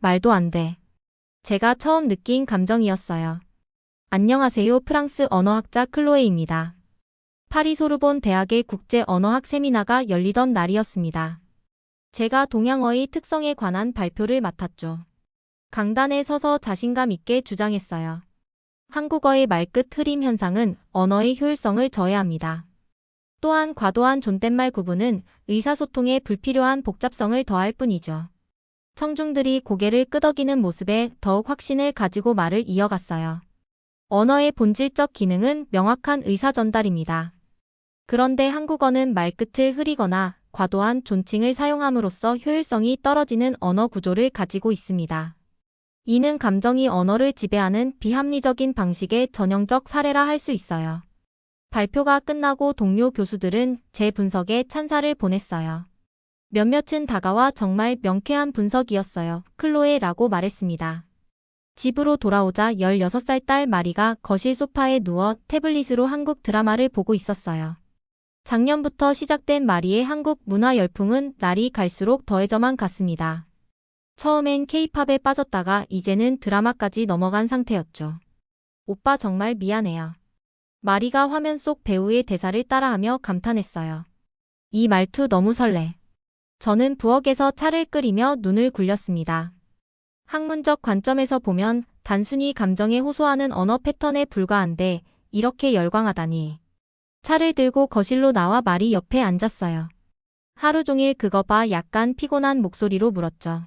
말도 안 돼. 제가 처음 느낀 감정이었어요. 안녕하세요. 프랑스 언어학자 클로에입니다. 파리 소르본 대학의 국제 언어학 세미나가 열리던 날이었습니다. 제가 동양어의 특성에 관한 발표를 맡았죠. 강단에 서서 자신감 있게 주장했어요. 한국어의 말끝 흐림 현상은 언어의 효율성을 저해합니다. 또한 과도한 존댓말 구분은 의사소통에 불필요한 복잡성을 더할 뿐이죠. 청중들이 고개를 끄덕이는 모습에 더욱 확신을 가지고 말을 이어갔어요. 언어의 본질적 기능은 명확한 의사 전달입니다. 그런데 한국어는 말끝을 흐리거나 과도한 존칭을 사용함으로써 효율성이 떨어지는 언어 구조를 가지고 있습니다. 이는 감정이 언어를 지배하는 비합리적인 방식의 전형적 사례라 할 수 있어요. 발표가 끝나고 동료 교수들은 제 분석에 찬사를 보냈어요. 몇몇은 다가와 정말 명쾌한 분석이었어요. 클로에라고 말했습니다. 집으로 돌아오자 16살 딸 마리가 거실 소파에 누워 태블릿으로 한국 드라마를 보고 있었어요. 작년부터 시작된 마리의 한국 문화 열풍은 날이 갈수록 더해져만 갔습니다. 처음엔 케이팝에 빠졌다가 이제는 드라마까지 넘어간 상태였죠. 오빠 정말 미안해요. 마리가 화면 속 배우의 대사를 따라하며 감탄했어요. 이 말투 너무 설레. 저는 부엌에서 차를 끓이며 눈을 굴렸습니다. 학문적 관점에서 보면 단순히 감정에 호소하는 언어 패턴에 불과한데 이렇게 열광하다니. 차를 들고 거실로 나와 마리 옆에 앉았어요. 하루 종일 그거 봐 약간 피곤한 목소리로 물었죠.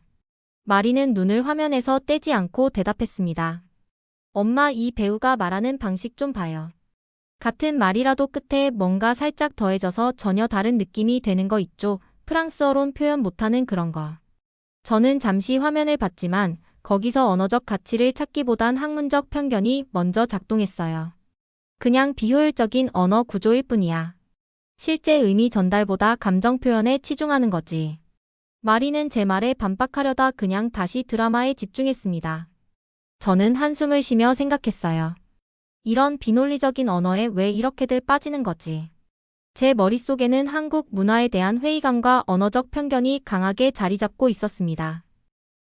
마리는 눈을 화면에서 떼지 않고 대답했습니다. 엄마 이 배우가 말하는 방식 좀 봐요. 같은 말이라도 끝에 뭔가 살짝 더해져서 전혀 다른 느낌이 되는 거 있죠. 프랑스어론 표현 못하는 그런 거. 저는 잠시 화면을 봤지만 거기서 언어적 가치를 찾기보단 학문적 편견이 먼저 작동했어요. 그냥 비효율적인 언어 구조일 뿐이야. 실제 의미 전달보다 감정 표현에 치중하는 거지. 마리는 제 말에 반박하려다 그냥 다시 드라마에 집중했습니다. 저는 한숨을 쉬며 생각했어요. 이런 비논리적인 언어에 왜 이렇게들 빠지는 거지? 제 머릿속에는 한국 문화에 대한 회의감과 언어적 편견이 강하게 자리 잡고 있었습니다.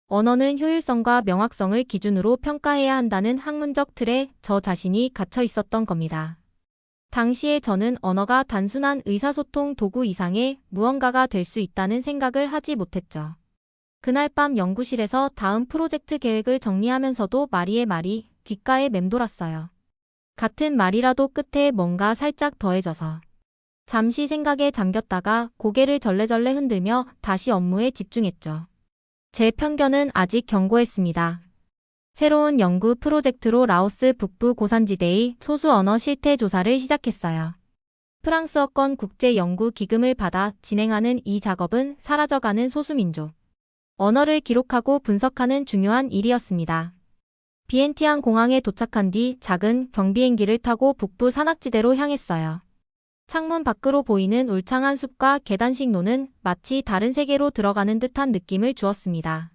언어는 효율성과 명확성을 기준으로 평가해야 한다는 학문적 틀에 저 자신이 갇혀 있었던 겁니다. 당시에 저는 언어가 단순한 의사소통 도구 이상의 무언가가 될 수 있다는 생각을 하지 못했죠. 그날 밤 연구실에서 다음 프로젝트 계획을 정리하면서도 마리의 말이 귓가에 맴돌았어요. 같은 말이라도 끝에 뭔가 살짝 더해져서. 잠시 생각에 잠겼다가 고개를 절레절레 흔들며 다시 업무에 집중했죠. 제 편견은 아직 견고했습니다. 새로운 연구 프로젝트로 라오스 북부 고산지대의 소수 언어 실태 조사를 시작했어요. 프랑스어권 국제연구기금을 받아 진행하는 이 작업은 사라져가는 소수민족 언어를 기록하고 분석하는 중요한 일이었습니다. 비엔티앙 공항에 도착한 뒤 작은 경비행기를 타고 북부 산악지대로 향했어요. 창문 밖으로 보이는 울창한 숲과 계단식 노는 마치 다른 세계로 들어가는 듯한 느낌을 주었습니다.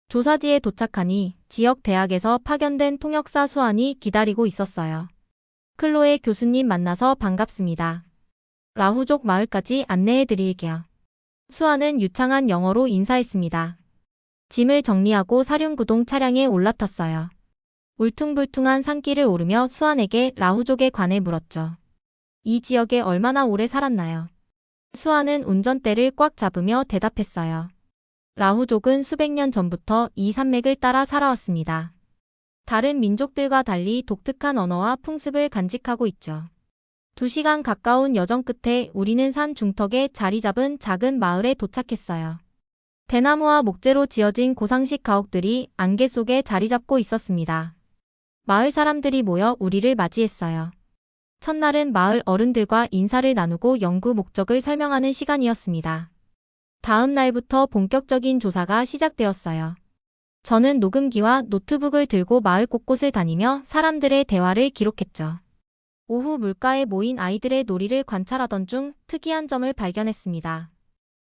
조사지에 도착하니 지역 대학에서 파견된 통역사 수안이 기다리고 있었어요. 클로에 교수님 만나서 반갑습니다. 라후족 마을까지 안내해 드릴게요. 수안은 유창한 영어로 인사했습니다. 짐을 정리하고 사륜구동 차량에 올라탔어요. 울퉁불퉁한 산길을 오르며 수안에게 라후족에 관해 물었죠. 이 지역에 얼마나 오래 살았나요? 수아는 운전대를 꽉 잡으며 대답했어요. 라후족은 수백 년 전부터 이 산맥을 따라 살아왔습니다. 다른 민족들과 달리 독특한 언어와 풍습을 간직하고 있죠. 2시간 가까운 여정 끝에 우리는 산 중턱에 자리 잡은 작은 마을에 도착했어요. 대나무와 목재로 지어진 고상식 가옥들이 안개 속에 자리 잡고 있었습니다. 마을 사람들이 모여 우리를 맞이했어요. 첫날은 마을 어른들과 인사를 나누고 연구 목적을 설명하는 시간이었습니다. 다음 날부터 본격적인 조사가 시작되었어요. 저는 녹음기와 노트북을 들고 마을 곳곳을 다니며 사람들의 대화를 기록했죠. 오후 물가에 모인 아이들의 놀이를 관찰하던 중 특이한 점을 발견했습니다.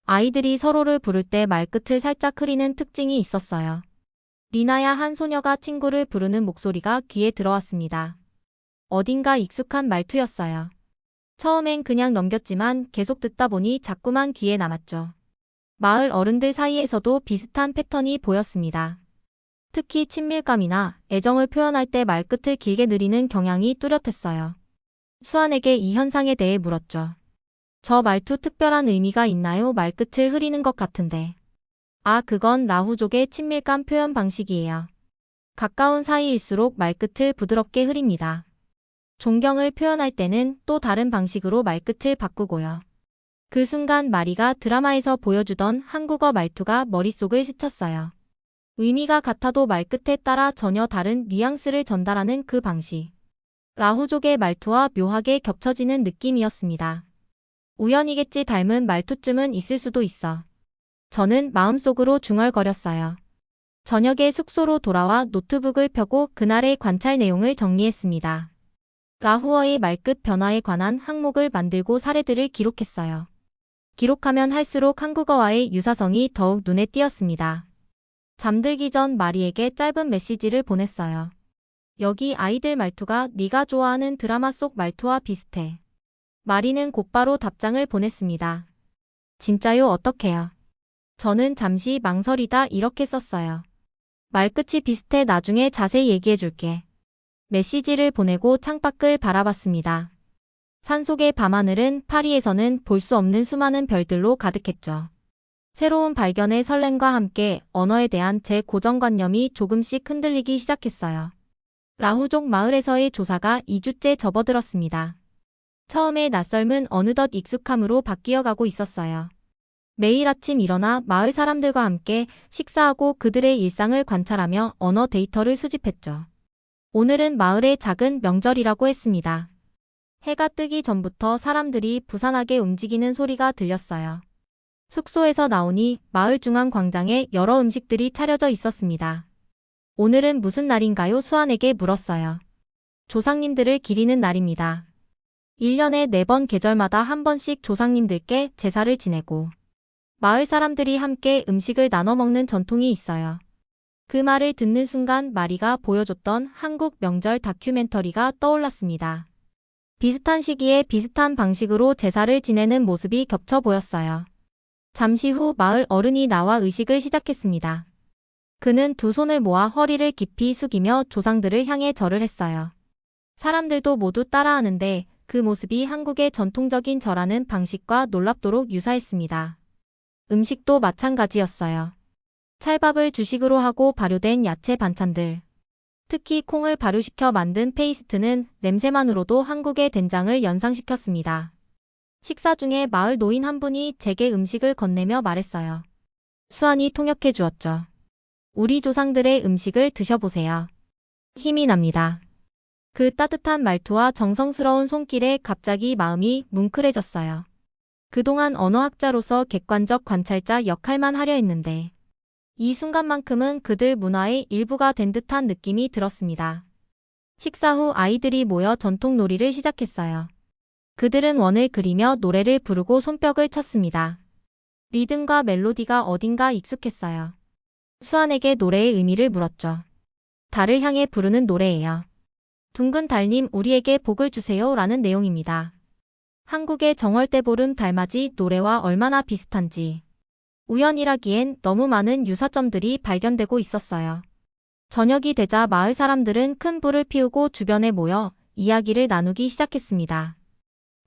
아이들이 서로를 부를 때 말끝을 살짝 흐리는 특징이 있었어요. 리나야 한 소녀가 친구를 부르는 목소리가 귀에 들어왔습니다. 어딘가 익숙한 말투였어요. 처음엔 그냥 넘겼지만 계속 듣다 보니 자꾸만 귀에 남았죠. 마을 어른들 사이에서도 비슷한 패턴이 보였습니다. 특히 친밀감이나 애정을 표현할 때 말끝을 길게 느리는 경향이 뚜렷했어요. 수아에게 이 현상에 대해 물었죠. 저 말투 특별한 의미가 있나요? 말끝을 흐리는 것 같은데. 아, 그건 라후족의 친밀감 표현 방식이에요. 가까운 사이일수록 말끝을 부드럽게 흐립니다. 존경을 표현할 때는 또 다른 방식으로 말끝을 바꾸고요. 그 순간 마리가 드라마에서 보여주던 한국어 말투가 머릿속을 스쳤어요. 의미가 같아도 말끝에 따라 전혀 다른 뉘앙스를 전달하는 그 방식. 라후족의 말투와 묘하게 겹쳐지는 느낌이었습니다. 우연이겠지 닮은 말투쯤은 있을 수도 있어. 저는 마음속으로 중얼거렸어요. 저녁에 숙소로 돌아와 노트북을 펴고 그날의 관찰 내용을 정리했습니다. 라후어의 말끝 변화에 관한 항목을 만들고 사례들을 기록했어요. 기록하면 할수록 한국어와의 유사성이 더욱 눈에 띄었습니다. 잠들기 전 마리에게 짧은 메시지를 보냈어요. 여기 아이들 말투가 네가 좋아하는 드라마 속 말투와 비슷해. 마리는 곧바로 답장을 보냈습니다. 진짜요? 어떡해요? 저는 잠시 망설이다 이렇게 썼어요. 말끝이 비슷해. 나중에 자세히 얘기해줄게. 메시지를 보내고 창밖을 바라봤습니다. 산속의 밤하늘은 파리에서는 볼 수 없는 수많은 별들로 가득했죠. 새로운 발견의 설렘과 함께 언어에 대한 제 고정관념이 조금씩 흔들리기 시작했어요. 라후족 마을에서의 조사가 2주째 접어들었습니다. 처음에 낯설음은 어느덧 익숙함으로 바뀌어가고 있었어요. 매일 아침 일어나 마을 사람들과 함께 식사하고 그들의 일상을 관찰하며 언어 데이터를 수집했죠. 오늘은 마을의 작은 명절이라고 했습니다. 해가 뜨기 전부터 사람들이 부산하게 움직이는 소리가 들렸어요. 숙소에서 나오니 마을 중앙 광장에 여러 음식들이 차려져 있었습니다. 오늘은 무슨 날인가요? 수아에게 물었어요. 조상님들을 기리는 날입니다. 1년에 4번 계절마다 한 번씩 조상님들께 제사를 지내고 마을 사람들이 함께 음식을 나눠 먹는 전통이 있어요. 그 말을 듣는 순간 마리가 보여줬던 한국 명절 다큐멘터리가 떠올랐습니다. 비슷한 시기에 비슷한 방식으로 제사를 지내는 모습이 겹쳐 보였어요. 잠시 후 마을 어른이 나와 의식을 시작했습니다. 그는 두 손을 모아 허리를 깊이 숙이며 조상들을 향해 절을 했어요. 사람들도 모두 따라하는데 그 모습이 한국의 전통적인 절하는 방식과 놀랍도록 유사했습니다. 음식도 마찬가지였어요. 찰밥을 주식으로 하고 발효된 야채 반찬들. 특히 콩을 발효시켜 만든 페이스트는 냄새만으로도 한국의 된장을 연상시켰습니다. 식사 중에 마을 노인 한 분이 제게 음식을 건네며 말했어요. 수완이 통역해 주었죠. 우리 조상들의 음식을 드셔보세요. 힘이 납니다. 그 따뜻한 말투와 정성스러운 손길에 갑자기 마음이 뭉클해졌어요. 그동안 언어학자로서 객관적 관찰자 역할만 하려 했는데 이 순간만큼은 그들 문화의 일부가 된 듯한 느낌이 들었습니다. 식사 후 아이들이 모여 전통 놀이를 시작했어요. 그들은 원을 그리며 노래를 부르고 손뼉을 쳤습니다. 리듬과 멜로디가 어딘가 익숙했어요. 수완에게 노래의 의미를 물었죠. 달을 향해 부르는 노래예요. 둥근 달님 우리에게 복을 주세요 라는 내용입니다. 한국의 정월대보름 달맞이 노래와 얼마나 비슷한지. 우연이라기엔 너무 많은 유사점들이 발견되고 있었어요. 저녁이 되자 마을 사람들은 큰 불을 피우고 주변에 모여 이야기를 나누기 시작했습니다.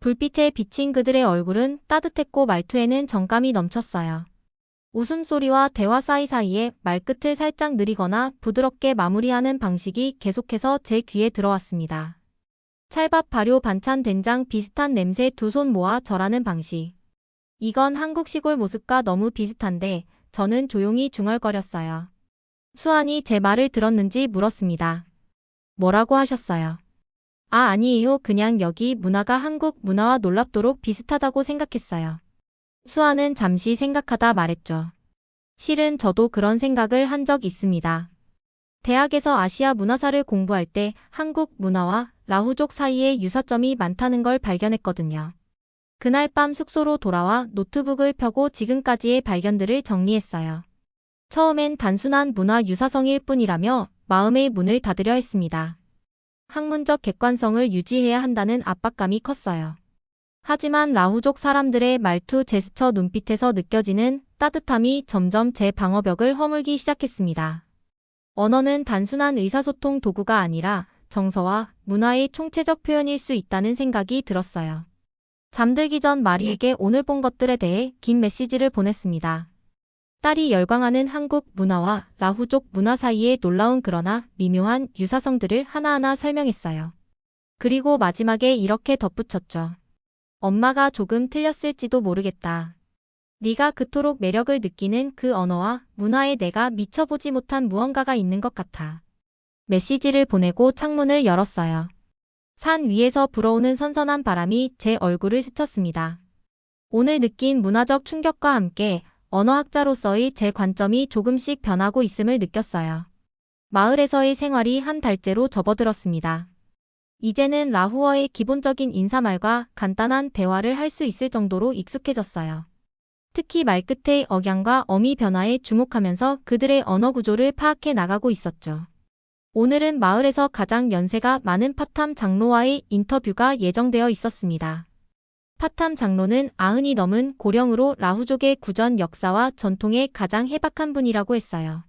불빛에 비친 그들의 얼굴은 따뜻했고 말투에는 정감이 넘쳤어요. 웃음소리와 대화 사이사이에 말끝을 살짝 느리거나 부드럽게 마무리하는 방식이 계속해서 제 귀에 들어왔습니다. 찰밥 발효 반찬 된장 비슷한 냄새 두 손 모아 절하는 방식. 이건 한국 시골 모습과 너무 비슷한데 저는 조용히 중얼거렸어요. 수완이 제 말을 들었는지 물었습니다. 뭐라고 하셨어요? 아, 아니에요. 그냥 여기 문화가 한국 문화와 놀랍도록 비슷하다고 생각했어요. 수아는 잠시 생각하다 말했죠. 실은 저도 그런 생각을 한 적 있습니다. 대학에서 아시아 문화사를 공부할 때 한국 문화와 라후족 사이에 유사점이 많다는 걸 발견했거든요. 그날 밤 숙소로 돌아와 노트북을 펴고 지금까지의 발견들을 정리했어요. 처음엔 단순한 문화 유사성일 뿐이라며 마음의 문을 닫으려 했습니다. 학문적 객관성을 유지해야 한다는 압박감이 컸어요. 하지만 라후족 사람들의 말투, 제스처, 눈빛에서 느껴지는 따뜻함이 점점 제 방어벽을 허물기 시작했습니다. 언어는 단순한 의사소통 도구가 아니라 정서와 문화의 총체적 표현일 수 있다는 생각이 들었어요. 잠들기 전 마리에게 오늘 본 것들에 대해 긴 메시지를 보냈습니다. 딸이 열광하는 한국 문화와 라후족 문화 사이의 놀라운 그러나 미묘한 유사성들을 하나하나 설명했어요. 그리고 마지막에 이렇게 덧붙였죠. 엄마가 조금 틀렸을지도 모르겠다. 네가 그토록 매력을 느끼는 그 언어와 문화에 내가 미쳐보지 못한 무언가가 있는 것 같아. 메시지를 보내고 창문을 열었어요. 산 위에서 불어오는 선선한 바람이 제 얼굴을 스쳤습니다. 오늘 느낀 문화적 충격과 함께 언어학자로서의 제 관점이 조금씩 변하고 있음을 느꼈어요. 마을에서의 생활이 한 달째로 접어들었습니다. 이제는 라후어의 기본적인 인사말과 간단한 대화를 할 수 있을 정도로 익숙해졌어요. 특히 말끝의 억양과 어미 변화에 주목하면서 그들의 언어 구조를 파악해 나가고 있었죠. 오늘은 마을에서 가장 연세가 많은 파탐 장로와의 인터뷰가 예정되어 있었습니다. 파탐 장로는 90이 넘은 고령으로 라후족의 구전 역사와 전통에 가장 해박한 분이라고 했어요.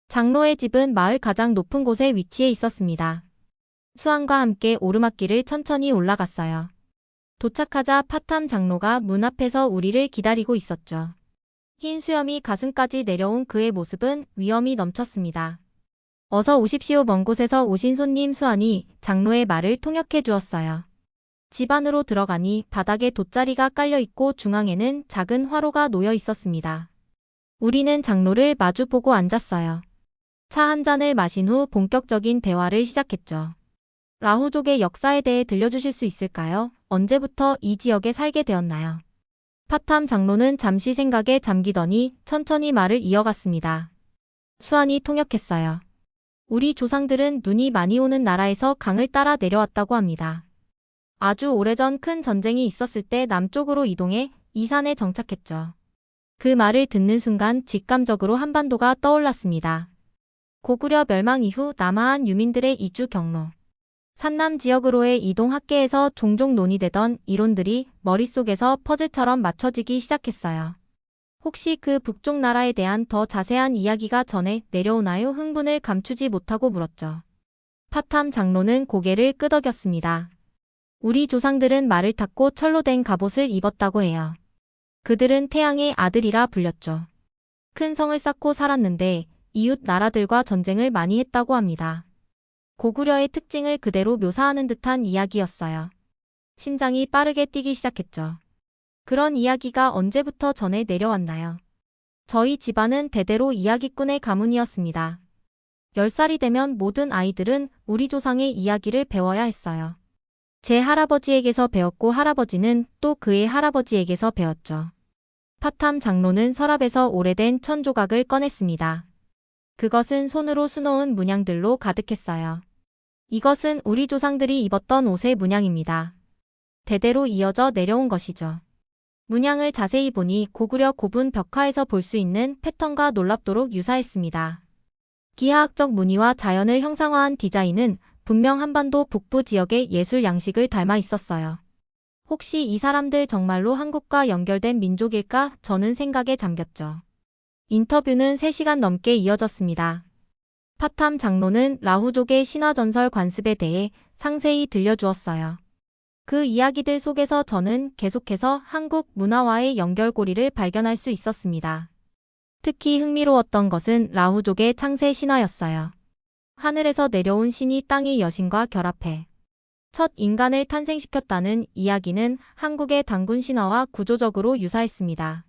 장로의 집은 마을 가장 높은 곳에 위치해 있었습니다. 수안과 함께 오르막길을 천천히 올라갔어요. 도착하자 파탐 장로가 문 앞에서 우리를 기다리고 있었죠. 흰 수염이 가슴까지 내려온 그의 모습은 위엄이 넘쳤습니다. 어서 오십시오. 먼 곳에서 오신 손님 수안이 장로의 말을 통역해 주었어요. 집 안으로 들어가니 바닥에 돗자리가 깔려 있고 중앙에는 작은 화로가 놓여 있었습니다. 우리는 장로를 마주보고 앉았어요. 차 한 잔을 마신 후 본격적인 대화를 시작했죠. 라후족의 역사에 대해 들려주실 수 있을까요? 언제부터 이 지역에 살게 되었나요? 파탐 장로는 잠시 생각에 잠기더니 천천히 말을 이어갔습니다. 수안이 통역했어요. 우리 조상들은 눈이 많이 오는 나라에서 강을 따라 내려왔다고 합니다. 아주 오래전 큰 전쟁이 있었을 때 남쪽으로 이동해 이 산에 정착했죠. 그 말을 듣는 순간 직감적으로 한반도가 떠올랐습니다. 고구려 멸망 이후 남하한 유민들의 이주 경로. 산남 지역으로의 이동 학계에서 종종 논의되던 이론들이 머릿속에서 퍼즐처럼 맞춰지기 시작했어요. 혹시 그 북쪽 나라에 대한 더 자세한 이야기가 전해 내려오나요? 흥분을 감추지 못하고 물었죠. 파탐 장로는 고개를 끄덕였습니다. 우리 조상들은 말을 탔고 철로 된 갑옷을 입었다고 해요. 그들은 태양의 아들이라 불렸죠. 큰 성을 쌓고 살았는데 이웃 나라들과 전쟁을 많이 했다고 합니다. 고구려의 특징을 그대로 묘사하는 듯한 이야기였어요. 심장이 빠르게 뛰기 시작했죠. 그런 이야기가 언제부터 전해 내려왔나요? 저희 집안은 대대로 이야기꾼의 가문이었습니다. 10살이 되면 모든 아이들은 우리 조상의 이야기를 배워야 했어요. 제 할아버지에게서 배웠고 할아버지는 또 그의 할아버지에게서 배웠죠. 파탐 장로는 서랍에서 오래된 천조각을 꺼냈습니다. 그것은 손으로 수놓은 문양들로 가득했어요. 이것은 우리 조상들이 입었던 옷의 문양입니다. 대대로 이어져 내려온 것이죠. 문양을 자세히 보니 고구려 고분 벽화에서 볼 수 있는 패턴과 놀랍도록 유사했습니다. 기하학적 무늬와 자연을 형상화한 디자인은 분명 한반도 북부 지역의 예술 양식을 닮아 있었어요. 혹시 이 사람들 정말로 한국과 연결된 민족일까? 저는 생각에 잠겼죠. 인터뷰는 3시간 넘게 이어졌습니다. 파탐 장로는 라후족의 신화전설 관습에 대해 상세히 들려주었어요. 그 이야기들 속에서 저는 계속해서 한국 문화와의 연결고리를 발견할 수 있었습니다. 특히 흥미로웠던 것은 라후족의 창세 신화였어요. 하늘에서 내려온 신이 땅의 여신과 결합해 첫 인간을 탄생시켰다는 이야기는 한국의 단군 신화와 구조적으로 유사했습니다.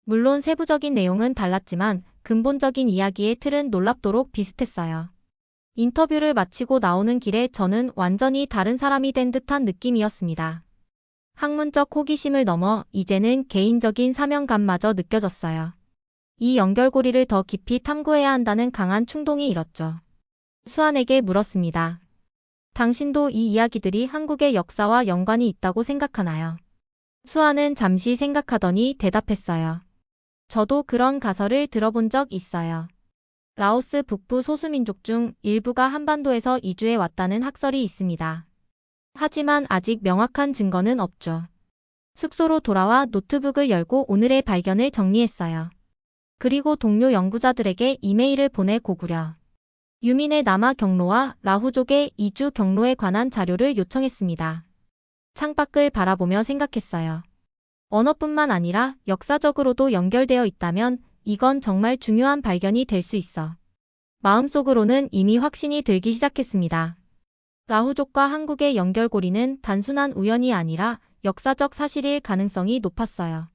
물론 세부적인 내용은 달랐지만 근본적인 이야기의 틀은 놀랍도록 비슷했어요. 인터뷰를 마치고 나오는 길에 저는 완전히 다른 사람이 된 듯한 느낌이었습니다. 학문적 호기심을 넘어 이제는 개인적인 사명감마저 느껴졌어요. 이 연결고리를 더 깊이 탐구해야 한다는 강한 충동이 일었죠. 수안에게 물었습니다. 당신도 이 이야기들이 한국의 역사와 연관이 있다고 생각하나요? 수안은 잠시 생각하더니 대답했어요. 저도 그런 가설을 들어본 적 있어요. 라오스 북부 소수민족 중 일부가 한반도에서 이주해 왔다는 학설이 있습니다. 하지만 아직 명확한 증거는 없죠. 숙소로 돌아와 노트북을 열고 오늘의 발견을 정리했어요. 그리고 동료 연구자들에게 이메일을 보내 고구려 유민의 남하 경로와 라후족의 이주 경로에 관한 자료를 요청했습니다. 창밖을 바라보며 생각했어요. 언어뿐만 아니라 역사적으로도 연결되어 있다면 이건 정말 중요한 발견이 될 수 있어. 마음속으로는 이미 확신이 들기 시작했습니다. 라후족과 한국의 연결고리는 단순한 우연이 아니라 역사적 사실일 가능성이 높았어요.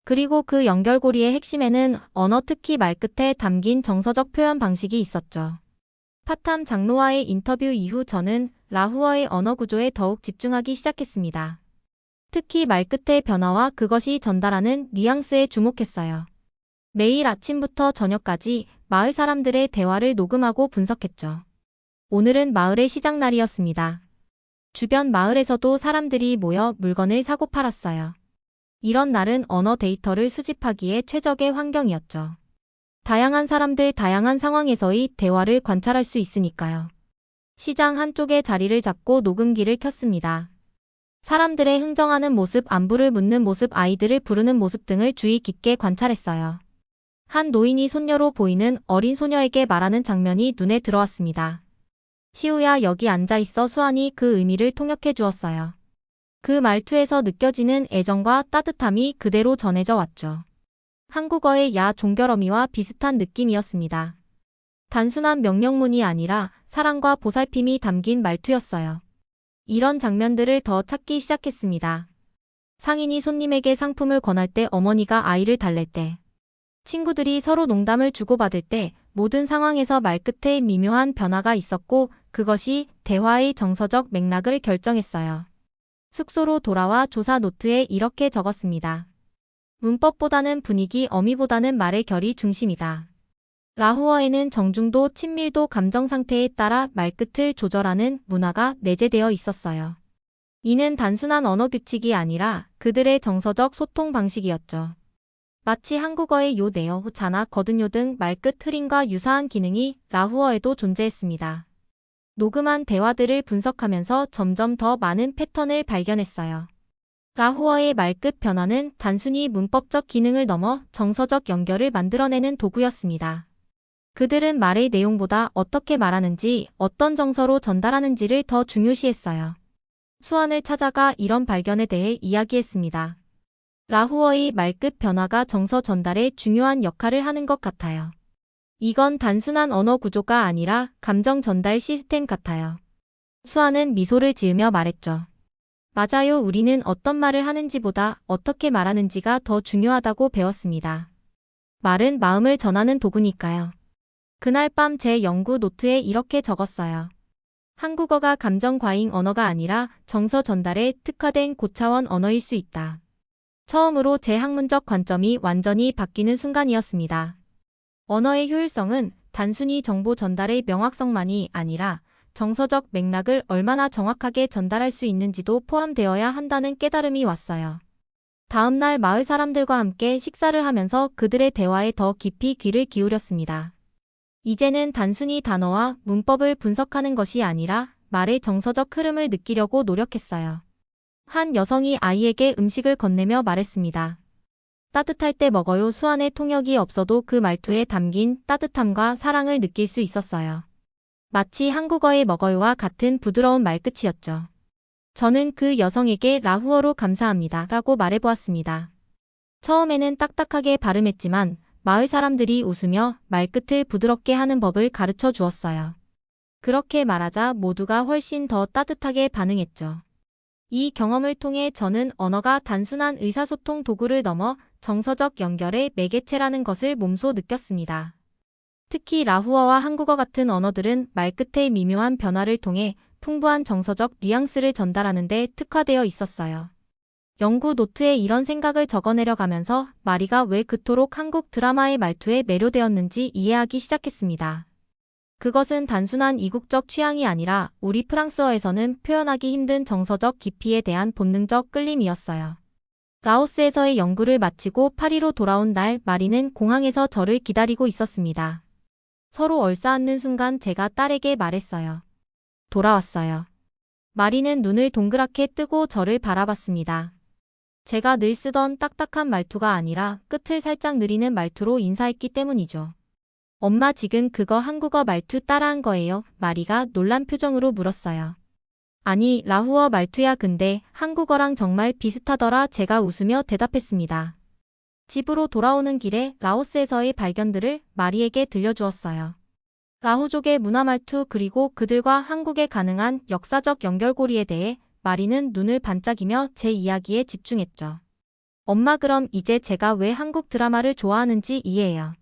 그리고 그 연결고리의 핵심에는 언어, 특히 말끝에 담긴 정서적 표현 방식이 있었죠. 파탐 장로와의 인터뷰 이후 저는 라후어의 언어 구조에 더욱 집중하기 시작했습니다. 특히 말끝의 변화와 그것이 전달하는 뉘앙스에 주목했어요. 매일 아침부터 저녁까지 마을 사람들의 대화를 녹음하고 분석했죠. 오늘은 마을의 시장날이었습니다. 주변 마을에서도 사람들이 모여 물건을 사고 팔았어요. 이런 날은 언어 데이터를 수집하기에 최적의 환경이었죠. 다양한 사람들, 다양한 상황에서의 대화를 관찰할 수 있으니까요. 시장 한쪽에 자리를 잡고 녹음기를 켰습니다. 사람들의 흥정하는 모습, 안부를 묻는 모습, 아이들을 부르는 모습 등을 주의 깊게 관찰했어요. 한 노인이 손녀로 보이는 어린 소녀에게 말하는 장면이 눈에 들어왔습니다. 시우야, 여기 앉아있어. 수환이 그 의미를 통역해 주었어요. 그 말투에서 느껴지는 애정과 따뜻함이 그대로 전해져 왔죠. 한국어의 야 종결어미와 비슷한 느낌이었습니다. 단순한 명령문이 아니라 사랑과 보살핌이 담긴 말투였어요. 이런 장면들을 더 찾기 시작했습니다. 상인이 손님에게 상품을 권할 때, 어머니가 아이를 달랠 때, 친구들이 서로 농담을 주고받을 때, 모든 상황에서 말끝에 미묘한 변화가 있었고 그것이 대화의 정서적 맥락을 결정했어요. 숙소로 돌아와 조사 노트에 이렇게 적었습니다. 문법보다는 분위기, 어미보다는 말의 결이 중심이다. 라후어에는 정중도, 친밀도, 감정 상태에 따라 말끝을 조절하는 문화가 내재되어 있었어요. 이는 단순한 언어 규칙이 아니라 그들의 정서적 소통 방식이었죠. 마치 한국어의 요, 네요, 자나, 거든요 등 말끝 흐림과 유사한 기능이 라후어에도 존재했습니다. 녹음한 대화들을 분석하면서 점점 더 많은 패턴을 발견했어요. 라후어의 말끝 변화는 단순히 문법적 기능을 넘어 정서적 연결을 만들어내는 도구였습니다. 그들은 말의 내용보다 어떻게 말하는지, 어떤 정서로 전달하는지를 더 중요시했어요. 수완을 찾아가 이런 발견에 대해 이야기했습니다. 라후어의 말끝 변화가 정서 전달에 중요한 역할을 하는 것 같아요. 이건 단순한 언어 구조가 아니라 감정 전달 시스템 같아요. 수완은 미소를 지으며 말했죠. 맞아요. 우리는 어떤 말을 하는지보다 어떻게 말하는지가 더 중요하다고 배웠습니다. 말은 마음을 전하는 도구니까요. 그날 밤 제 연구 노트에 이렇게 적었어요. 한국어가 감정 과잉 언어가 아니라 정서 전달에 특화된 고차원 언어일 수 있다. 처음으로 제 학문적 관점이 완전히 바뀌는 순간이었습니다. 언어의 효율성은 단순히 정보 전달의 명확성만이 아니라 정서적 맥락을 얼마나 정확하게 전달할 수 있는지도 포함되어야 한다는 깨달음이 왔어요. 다음 날 마을 사람들과 함께 식사를 하면서 그들의 대화에 더 깊이 귀를 기울였습니다. 이제는 단순히 단어와 문법을 분석하는 것이 아니라 말의 정서적 흐름을 느끼려고 노력했어요. 한 여성이 아이에게 음식을 건네며 말했습니다. 따뜻할 때 먹어요. 수완의 통역이 없어도 그 말투에 담긴 따뜻함과 사랑을 느낄 수 있었어요. 마치 한국어의 먹어요와 같은 부드러운 말끝이었죠. 저는 그 여성에게 라후어로 감사합니다 라고 말해보았습니다. 처음에는 딱딱하게 발음했지만 마을 사람들이 웃으며 말끝을 부드럽게 하는 법을 가르쳐 주었어요. 그렇게 말하자 모두가 훨씬 더 따뜻하게 반응했죠. 이 경험을 통해 저는 언어가 단순한 의사소통 도구를 넘어 정서적 연결의 매개체라는 것을 몸소 느꼈습니다. 특히 라후어와 한국어 같은 언어들은 말끝의 미묘한 변화를 통해 풍부한 정서적 뉘앙스를 전달하는 데 특화되어 있었어요. 연구 노트에 이런 생각을 적어내려가면서 마리가 왜 그토록 한국 드라마의 말투에 매료되었는지 이해하기 시작했습니다. 그것은 단순한 이국적 취향이 아니라 우리 프랑스어에서는 표현하기 힘든 정서적 깊이에 대한 본능적 끌림이었어요. 라오스에서의 연구를 마치고 파리로 돌아온 날 마리는 공항에서 저를 기다리고 있었습니다. 서로 얼싸안는 순간 제가 딸에게 말했어요. 돌아왔어요. 마리는 눈을 동그랗게 뜨고 저를 바라봤습니다. 제가 늘 쓰던 딱딱한 말투가 아니라 끝을 살짝 느리는 말투로 인사했기 때문이죠. 엄마 지금 그거 한국어 말투 따라한 거예요? 마리가 놀란 표정으로 물었어요. 아니, 라후어 말투야. 근데 한국어랑 정말 비슷하더라. 제가 웃으며 대답했습니다. 집으로 돌아오는 길에 라오스에서의 발견들을 마리에게 들려주었어요. 라후족의 문화 말투 그리고 그들과 한국에 가능한 역사적 연결고리에 대해 마리는 눈을 반짝이며 제 이야기에 집중했죠. 엄마 그럼 이제 제가 왜 한국 드라마를 좋아하는지 이해해요.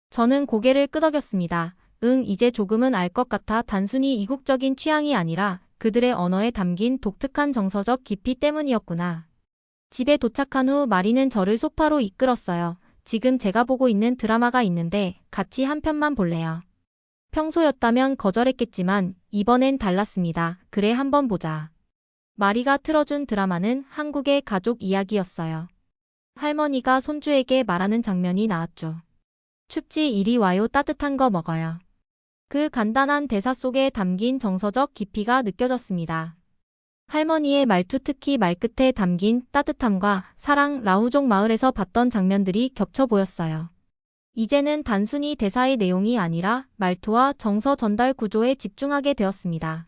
저는 고개를 끄덕였습니다. 응, 이제 조금은 알 것 같아. 단순히 이국적인 취향이 아니라 그들의 언어에 담긴 독특한 정서적 깊이 때문이었구나. 집에 도착한 후 마리는 저를 소파로 이끌었어요. 지금 제가 보고 있는 드라마가 있는데 같이 한 편만 볼래요. 평소였다면 거절했겠지만 이번엔 달랐습니다. 그래 한번 보자. 마리가 틀어준 드라마는 한국의 가족 이야기였어요. 할머니가 손주에게 말하는 장면이 나왔죠. 춥지 이리 와요. 따뜻한 거 먹어요. 그 간단한 대사 속에 담긴 정서적 깊이가 느껴졌습니다. 할머니의 말투 특히 말끝에 담긴 따뜻함과 사랑 라후족 마을에서 봤던 장면들이 겹쳐 보였어요. 이제는 단순히 대사의 내용이 아니라 말투와 정서 전달 구조에 집중하게 되었습니다.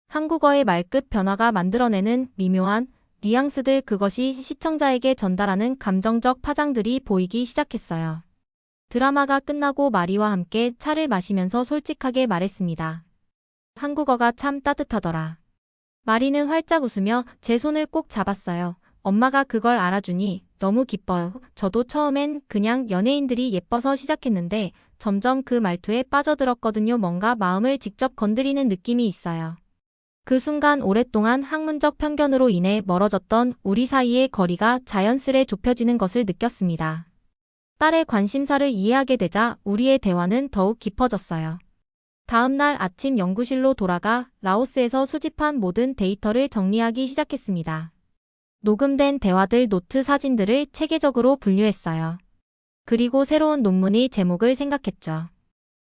한국어의 말끝 변화가 만들어내는 미묘한 뉘앙스들 그것이 시청자에게 전달하는 감정적 파장들이 보이기 시작했어요. 드라마가 끝나고 마리와 함께 차를 마시면서 솔직하게 말했습니다. 한국어가 참 따뜻하더라. 마리는 활짝 웃으며 제 손을 꼭 잡았어요. 엄마가 그걸 알아주니 너무 기뻐요. 저도 처음엔 그냥 연예인들이 예뻐서 시작했는데 점점 그 말투에 빠져들었거든요. 뭔가 마음을 직접 건드리는 느낌이 있어요. 그 순간 오랫동안 학문적 편견으로 인해 멀어졌던 우리 사이의 거리가 자연스레 좁혀지는 것을 느꼈습니다. 딸의 관심사를 이해하게 되자 우리의 대화는 더욱 깊어졌어요. 다음 날 아침 연구실로 돌아가 라오스에서 수집한 모든 데이터를 정리하기 시작했습니다. 녹음된 대화들, 노트, 사진들을 체계적으로 분류했어요. 그리고 새로운 논문의 제목을 생각했죠.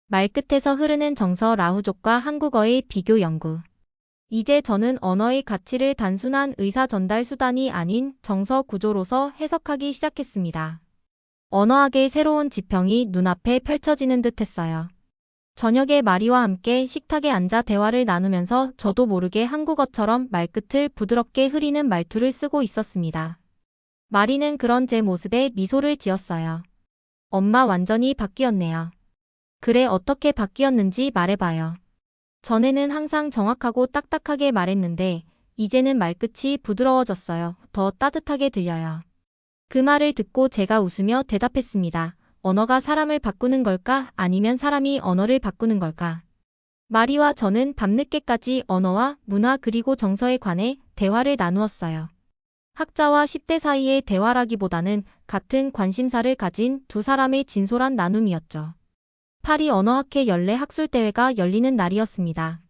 말끝에서 흐르는 정서 라후족과 한국어의 비교 연구. 이제 저는 언어의 가치를 단순한 의사 전달 수단이 아닌 정서 구조로서 해석하기 시작했습니다. 언어학의 새로운 지평이 눈앞에 펼쳐지는 듯 했어요. 저녁에 마리와 함께 식탁에 앉아 대화를 나누면서 저도 모르게 한국어처럼 말끝을 부드럽게 흐리는 말투를 쓰고 있었습니다. 마리는 그런 제 모습에 미소를 지었어요. 엄마 완전히 바뀌었네요. 그래 어떻게 바뀌었는지 말해봐요. 전에는 항상 정확하고 딱딱하게 말했는데 이제는 말끝이 부드러워졌어요. 더 따뜻하게 들려요. 그 말을 듣고 제가 웃으며 대답했습니다. 언어가 사람을 바꾸는 걸까? 아니면 사람이 언어를 바꾸는 걸까? 마리와 저는 밤늦게까지 언어와 문화 그리고 정서에 관해 대화를 나누었어요. 학자와 10대 사이의 대화라기보다는 같은 관심사를 가진 두 사람의 진솔한 나눔이었죠. 파리 언어학회 연례 학술대회가 열리는 날이었습니다.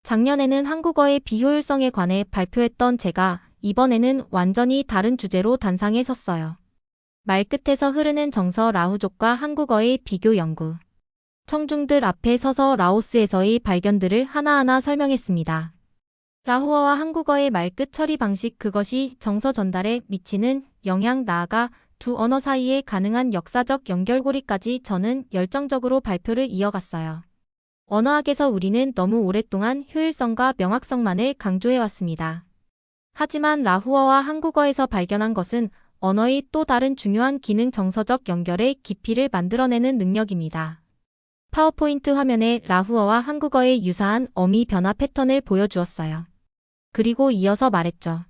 작년에는 한국어의 비효율성에 관해 발표했던 제가 이번에는 완전히 다른 주제로 단상에 섰어요. 말끝에서 흐르는 정서 라후족과 한국어의 비교 연구. 청중들 앞에 서서 라오스에서의 발견들을 하나하나 설명했습니다. 라후어와 한국어의 말끝 처리 방식 그것이 정서 전달에 미치는 영향 나아가 두 언어 사이에 가능한 역사적 연결고리까지 저는 열정적으로 발표를 이어갔어요. 언어학에서 우리는 너무 오랫동안 효율성과 명확성만을 강조해왔습니다. 하지만 라후어와 한국어에서 발견한 것은 언어의 또 다른 중요한 기능 정서적 연결의 깊이를 만들어내는 능력입니다. 파워포인트 화면에 라후어와 한국어의 유사한 어미 변화 패턴을 보여주었어요. 그리고 이어서 말했죠.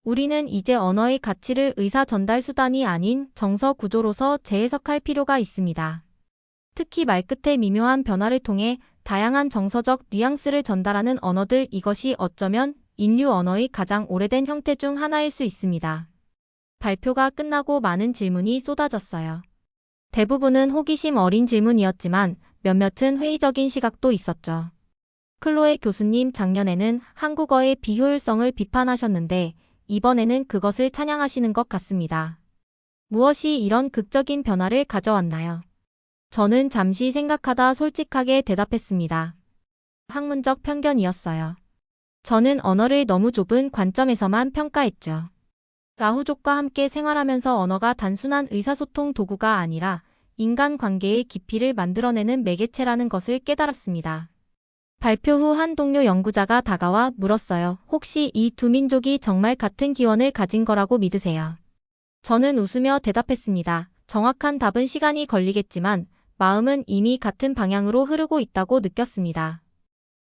우리는 이제 언어의 가치를 의사 전달 수단이 아닌 정서 구조로서 재해석할 필요가 있습니다. 특히 말끝의 미묘한 변화를 통해 다양한 정서적 뉘앙스를 전달하는 언어들 이것이 어쩌면 인류 언어의 가장 오래된 형태 중 하나일 수 있습니다. 발표가 끝나고 많은 질문이 쏟아졌어요. 대부분은 호기심 어린 질문이었지만 몇몇은 회의적인 시각도 있었죠. 클로에 교수님 작년에는 한국어의 비효율성을 비판하셨는데 이번에는 그것을 찬양하시는 것 같습니다. 무엇이 이런 극적인 변화를 가져왔나요? 저는 잠시 생각하다 솔직하게 대답했습니다. 학문적 편견이었어요. 저는 언어를 너무 좁은 관점에서만 평가했죠. 라후족과 함께 생활하면서 언어가 단순한 의사소통 도구가 아니라 인간관계의 깊이를 만들어내는 매개체라는 것을 깨달았습니다. 발표 후 한 동료 연구자가 다가와 물었어요. 혹시 이 두 민족이 정말 같은 기원을 가진 거라고 믿으세요? 저는 웃으며 대답했습니다. 정확한 답은 시간이 걸리겠지만 마음은 이미 같은 방향으로 흐르고 있다고 느꼈습니다.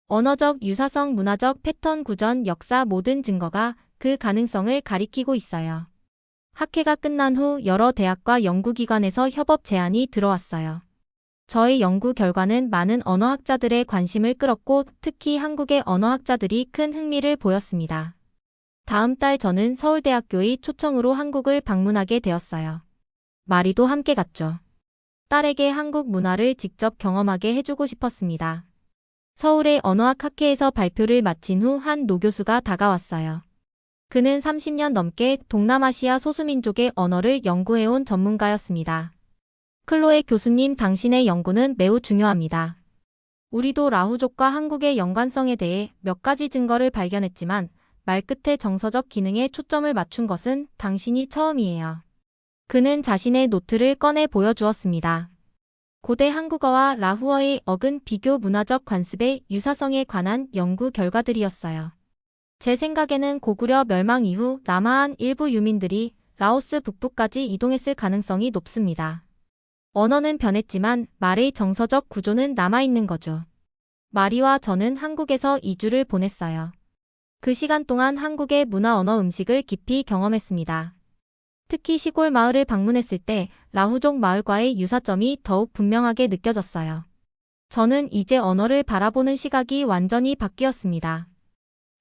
언어적 유사성, 문화적 패턴, 구전, 역사 모든 증거가 그 가능성을 가리키고 있어요. 학회가 끝난 후 여러 대학과 연구기관에서 협업 제안이 들어왔어요. 저의 연구 결과는 많은 언어학자들의 관심을 끌었고 특히 한국의 언어학자들이 큰 흥미를 보였습니다. 다음 달 저는 서울대학교의 초청으로 한국을 방문하게 되었어요. 마리도 함께 갔죠. 딸에게 한국 문화를 직접 경험하게 해주고 싶었습니다. 서울의 언어학 학회에서 발표를 마친 후 한 노교수가 다가왔어요. 그는 30년 넘게 동남아시아 소수민족의 언어를 연구해온 전문가였습니다. 클로에 교수님, 당신의 연구는 매우 중요합니다. 우리도 라후족과 한국의 연관성에 대해 몇 가지 증거를 발견했지만 말끝의 정서적 기능에 초점을 맞춘 것은 당신이 처음이에요. 그는 자신의 노트를 꺼내 보여주었습니다. 고대 한국어와 라후어의 어근 비교 문화적 관습의 유사성에 관한 연구 결과들이었어요. 제 생각에는 고구려 멸망 이후 남하한 일부 유민들이 라오스 북부까지 이동했을 가능성이 높습니다. 언어는 변했지만 말의 정서적 구조는 남아있는 거죠. 마리와 저는 한국에서 2주를 보냈어요. 그 시간 동안 한국의 문화, 언어, 음식을 깊이 경험했습니다. 특히 시골 마을을 방문했을 때 라후족 마을과의 유사점이 더욱 분명하게 느껴졌어요. 저는 이제 언어를 바라보는 시각이 완전히 바뀌었습니다.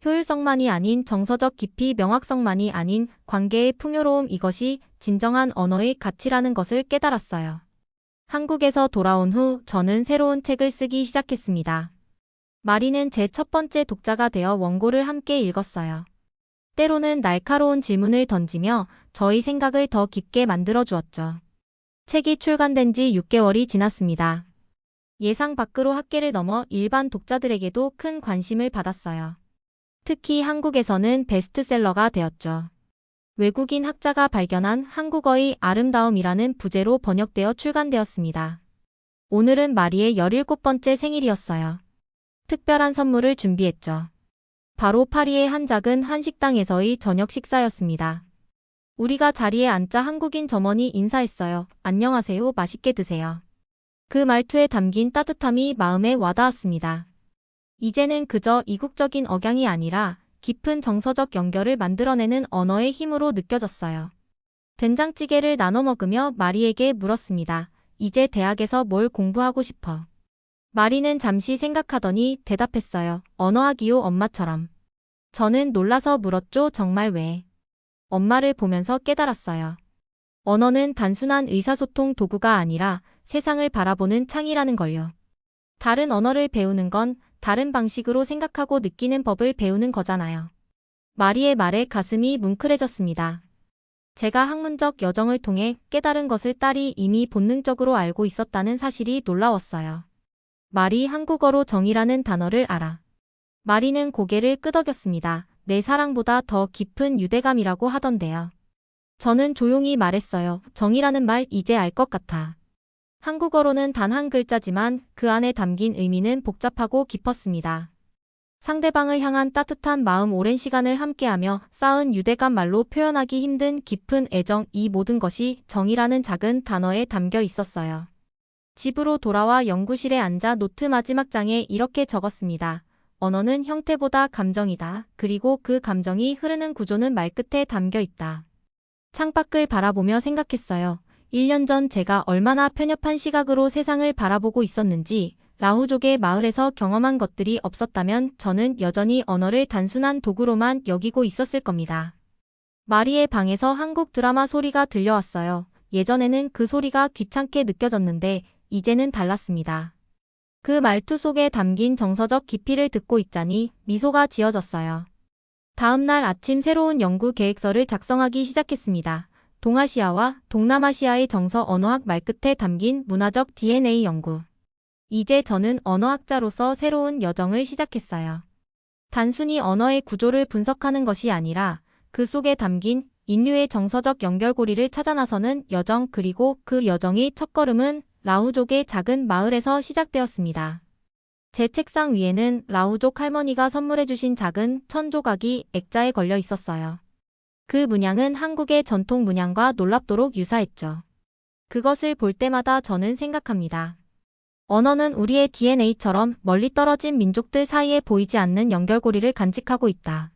효율성만이 아닌 정서적 깊이, 명확성만이 아닌 관계의 풍요로움, 이것이 진정한 언어의 가치라는 것을 깨달았어요. 한국에서 돌아온 후 저는 새로운 책을 쓰기 시작했습니다. 마리는 제 첫 번째 독자가 되어 원고를 함께 읽었어요. 때로는 날카로운 질문을 던지며 저의 생각을 더 깊게 만들어 주었죠. 책이 출간된 지 6개월이 지났습니다. 예상 밖으로 학계를 넘어 일반 독자들에게도 큰 관심을 받았어요. 특히 한국에서는 베스트셀러가 되었죠. 외국인 학자가 발견한 한국어의 아름다움이라는 부제로 번역되어 출간되었습니다. 오늘은 마리의 17번째 생일이었어요. 특별한 선물을 준비했죠. 바로 파리의 한 작은 한식당에서의 저녁 식사였습니다. 우리가 자리에 앉자 한국인 점원이 인사했어요. 안녕하세요. 맛있게 드세요. 그 말투에 담긴 따뜻함이 마음에 와닿았습니다. 이제는 그저 이국적인 억양이 아니라 깊은 정서적 연결을 만들어내는 언어의 힘으로 느껴졌어요. 된장찌개를 나눠 먹으며 마리에게 물었습니다. 이제 대학에서 뭘 공부하고 싶어? 마리는 잠시 생각하더니 대답했어요. 언어학이요, 엄마처럼. 저는 놀라서 물었죠. 정말 왜? 엄마를 보면서 깨달았어요. 언어는 단순한 의사소통 도구가 아니라 세상을 바라보는 창이라는 걸요. 다른 언어를 배우는 건 다른 방식으로 생각하고 느끼는 법을 배우는 거잖아요. 마리의 말에 가슴이 뭉클해졌습니다. 제가 학문적 여정을 통해 깨달은 것을 딸이 이미 본능적으로 알고 있었다는 사실이 놀라웠어요. 마리, 한국어로 정이라는 단어를 알아. 마리는 고개를 끄덕였습니다. 내 사랑보다 더 깊은 유대감이라고 하던데요. 저는 조용히 말했어요. 정이라는 말 이제 알 것 같아. 한국어로는 단 한 글자지만 그 안에 담긴 의미는 복잡하고 깊었습니다. 상대방을 향한 따뜻한 마음, 오랜 시간을 함께하며 쌓은 유대감, 말로 표현하기 힘든 깊은 애정, 이 모든 것이 정이라는 작은 단어에 담겨 있었어요. 집으로 돌아와 연구실에 앉아 노트 마지막 장에 이렇게 적었습니다. 언어는 형태보다 감정이다. 그리고 그 감정이 흐르는 구조는 말끝에 담겨 있다. 창밖을 바라보며 생각했어요. 1년 전 제가 얼마나 편협한 시각으로 세상을 바라보고 있었는지, 라후족의 마을에서 경험한 것들이 없었다면 저는 여전히 언어를 단순한 도구로만 여기고 있었을 겁니다. 마리의 방에서 한국 드라마 소리가 들려왔어요. 예전에는 그 소리가 귀찮게 느껴졌는데 이제는 달랐습니다. 그 말투 속에 담긴 정서적 깊이를 듣고 있자니 미소가 지어졌어요. 다음 날 아침 새로운 연구 계획서를 작성하기 시작했습니다. 동아시아와 동남아시아의 정서, 언어학 말끝에 담긴 문화적 DNA 연구. 이제 저는 언어학자로서 새로운 여정을 시작했어요. 단순히 언어의 구조를 분석하는 것이 아니라 그 속에 담긴 인류의 정서적 연결고리를 찾아 나서는 여정 그리고 그 여정의 첫걸음은 라후족의 작은 마을에서 시작되었습니다. 제 책상 위에는 라후족 할머니가 선물해주신 작은 천 조각이 액자에 걸려 있었어요. 그 문양은 한국의 전통 문양과 놀랍도록 유사했죠. 그것을 볼 때마다 저는 생각합니다. 언어는 우리의 DNA처럼 멀리 떨어진 민족들 사이에 보이지 않는 연결고리를 간직하고 있다.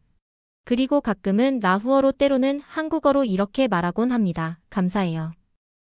그리고 가끔은 라후어로 때로는 한국어로 이렇게 말하곤 합니다. 감사해요.